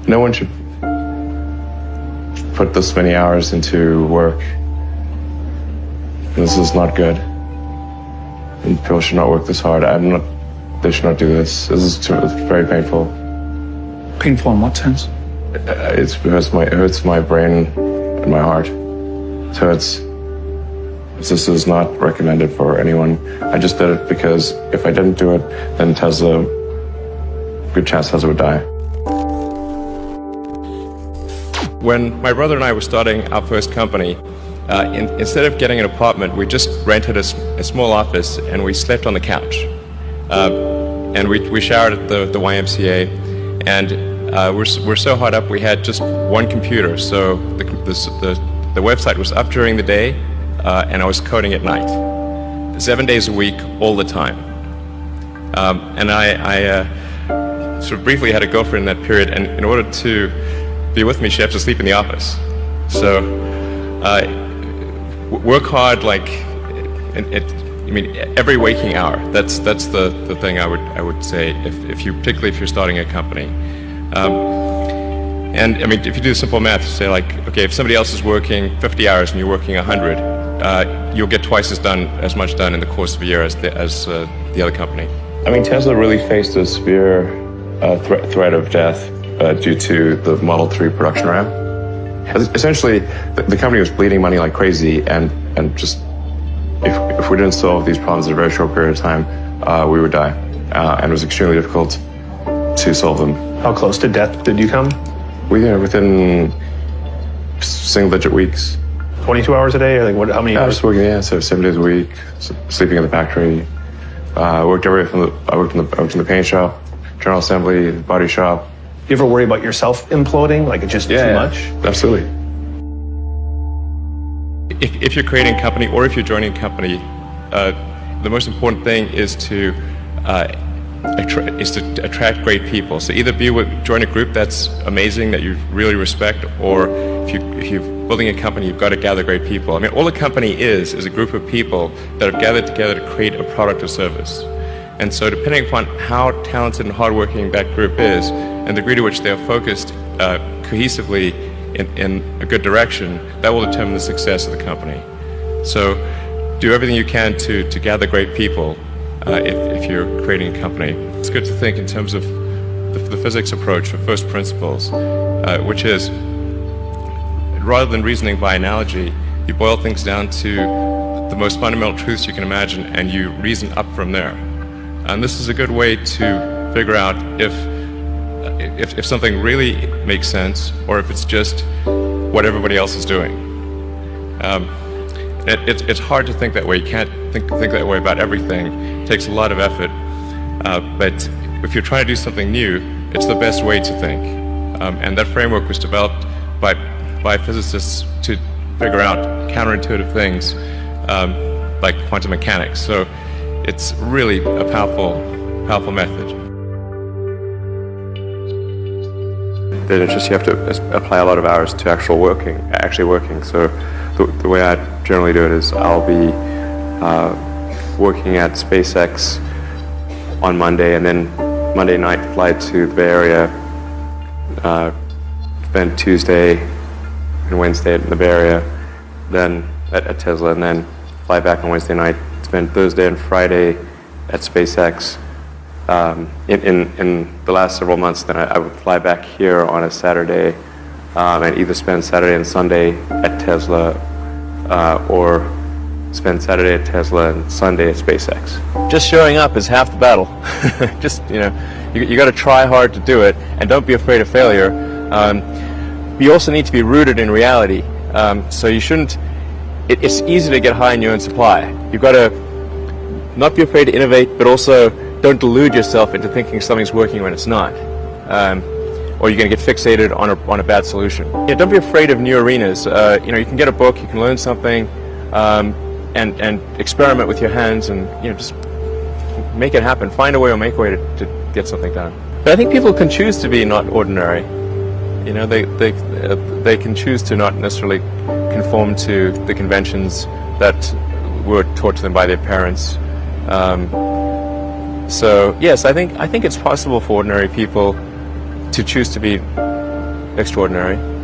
No one should put this many hours into work. This is not good. And people should not work this hard. They should not do this. It's very painful. Painful in what sense? It hurts my brain and my heart. So this is not recommended for anyone. I just did it because if I didn't do it, then good chance Tesla would die. When my brother and I were starting our first company, instead of getting an apartment, we just rented a small office and we slept on the couch. And we showered at the YMCA, and we're so hot up we had just one computer. So the website was up during the day, and I was coding at night, 7 days a week, all the time. And I sort of briefly had a girlfriend in that period, and in order to be with me, she had to sleep in the office. So work hard, every waking hour. That's the thing I would say particularly if you're starting a company. And I mean, if you do simple math, say okay, if somebody else is working 50 hours and you're working 100, you'll get twice as much done in the course of a year as the other company. I mean, Tesla really faced a severe threat of death due to the Model 3 production ramp. Essentially, the company was bleeding money like crazy, and just if we didn't solve these problems in a very short period of time, we would die. And it was extremely difficult to solve them. How close to death did you come? Within single-digit weeks. 22 hours a day, or how many I hours? was working, so 7 days a week, sleeping in the factory. I worked in the paint shop, general assembly, body shop. You ever worry about yourself imploding? It's just too much? Absolutely. If you're creating a company or if you're joining a company, the most important thing is to attract great people. So either join a group that's amazing, that you really respect, or if you're building a company, you've got to gather great people. I mean, all a company is a group of people that have gathered together to create a product or service. And so depending upon how talented and hardworking that group is, and the degree to which they are focused cohesively in a good direction, that will determine the success of the company. So do everything you can to gather great people if you're creating a company. It's good to think in terms of the physics approach, or first principles, which is, rather than reasoning by analogy, you boil things down to the most fundamental truths you can imagine, and you reason up from there. And this is a good way to figure out if something really makes sense, or if it's just what everybody else is doing. It's hard to think that way. You can't think that way about everything. It takes a lot of effort. But if you're trying to do something new, it's the best way to think. And that framework was developed by physicists to figure out counterintuitive things like quantum mechanics. So it's really a powerful method. Then it's just you have to apply a lot of hours to actually working. So the way I generally do it is I'll be working at SpaceX on Monday, and then Monday night fly to the Bay Area, spend Tuesday and Wednesday in the Bay Area, then at Tesla, and then fly back on Wednesday night, spend Thursday and Friday at SpaceX. In the last several months, then I would fly back here on a Saturday and either spend Saturday and Sunday at Tesla or spend Saturday at Tesla and Sunday at SpaceX. Just showing up is half the battle. Just, you got to try hard to do it, and don't be afraid of failure. You also need to be rooted in reality. So you shouldn't, it's easy to get high in your own supply. You've got to not be afraid to innovate, but also don't delude yourself into thinking something's working when it's not. Or you're going to get fixated on a bad solution. Don't be afraid of new arenas. You can get a book, you can learn something, and experiment with your hands, and just make it happen. Find a way or make a way to get something done. But I think people can choose to be not ordinary. They can choose to not necessarily conform to the conventions that were taught to them by their parents. So yes, I think it's possible for ordinary people to choose to be extraordinary.